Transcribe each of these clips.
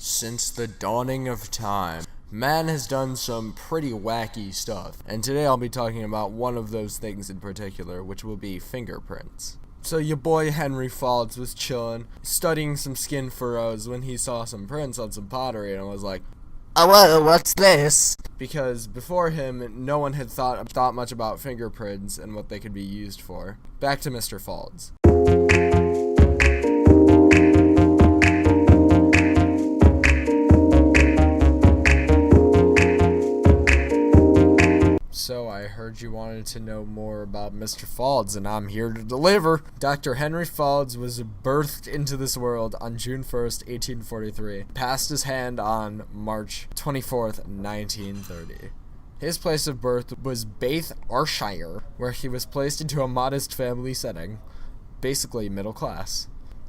Since the dawning of time, man has done some pretty wacky stuff, and today I'll be talking about one of those things in particular, which will be fingerprints. So your boy Henry Folds was chillin', studying some skin furrows when he saw some prints on some pottery and was like, "Oh, well, what's this?" Because before him, no one had thought much about fingerprints and what they could be used for. Back to Mr. Folds. So I heard you wanted to know more about Mr. Folds, and I'm here to deliver. Dr. Henry Folds was birthed into this world on June 1st, 1843. Passed his hand on March 24th, 1930. His place of birth was Bath, Ayrshire, where he was placed into a modest family setting, basically middle class.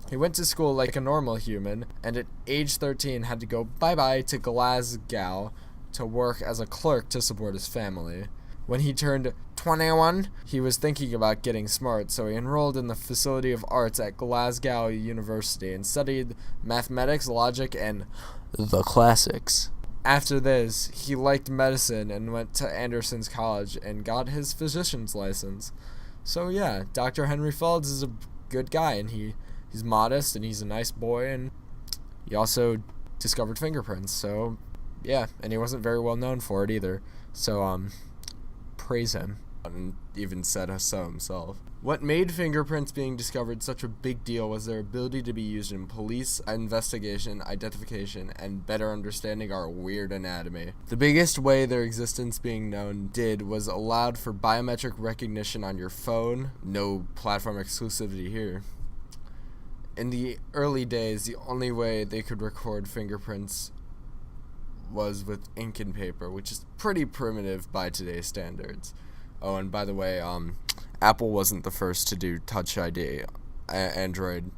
He went to school like a normal human, and at age 13 had to go bye-bye to Glasgow to work as a clerk to support his family. When he turned 21, he was thinking about getting smart, so he enrolled in the Faculty of Arts at Glasgow University and studied mathematics, logic, and the classics. After this, he liked medicine and went to Anderson's College and got his physician's license. So yeah, Dr. Henry Folds is a good guy, and he's modest, and he's a nice boy, and he also discovered fingerprints, so yeah, and he wasn't very well known for it either. So, praise him, and even said so himself. What made fingerprints being discovered such a big deal was their ability to be used in police investigation, identification, and better understanding our weird anatomy. The biggest way their existence being known was allowed for biometric recognition on your phone. No platform exclusivity here. In the early days, the only way they could record fingerprints was with ink and paper, which is pretty primitive by today's standards. Oh, and by the way, Apple wasn't the first to do Touch ID. Androids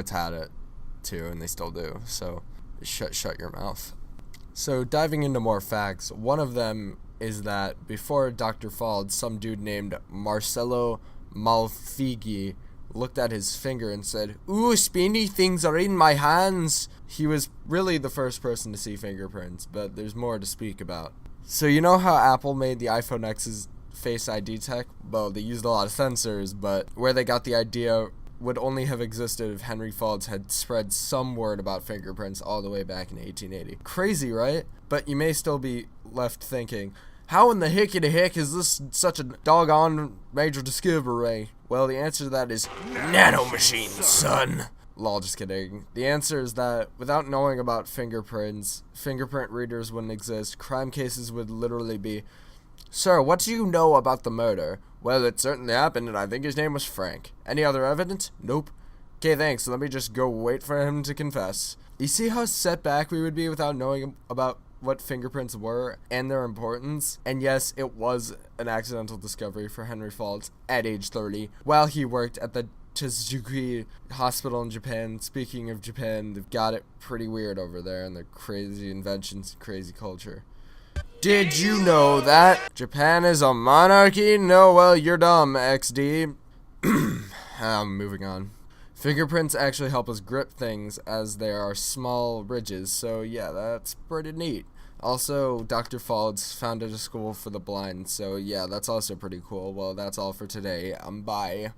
had it too, and they still do. So shut your mouth. So diving into more facts, one of them is that before Dr. Folds, some dude named Marcello Malfigi looked at his finger and said, "Ooh, spiny things are in my hands." He was really the first person to see fingerprints, but there's more to speak about. So you know how Apple made the iPhone X's Face ID tech? Well, they used a lot of sensors, but where they got the idea would only have existed if Henry Folds had spread some word about fingerprints all the way back in 1880. Crazy, right? But you may still be left thinking, how in the hickety hick is this such a doggone major discovery? Well, the answer to that is nanomachines, son. Lol, just kidding. The answer is that without knowing about fingerprints, fingerprint readers wouldn't exist. Crime cases would literally be, "Sir, what do you know about the murder?" "Well, it certainly happened, and I think his name was Frank." "Any other evidence?" "Nope." "Okay, thanks. Let me just go wait for him to confess." You see how set back we would be without knowing about what fingerprints were and their importance? And yes, it was an accidental discovery for Henry Folds at age 30 while he worked at the Tsuzuki Hospital in Japan. Speaking of Japan, they've got it pretty weird over there and their crazy inventions and crazy culture. Did you know that Japan is a monarchy? No, well, you're dumb, XD. Moving on. Fingerprints actually help us grip things as there are small ridges, so yeah, that's pretty neat. Also, Dr. Folds founded a school for the blind, so yeah, that's also pretty cool. Well, that's all for today. Bye.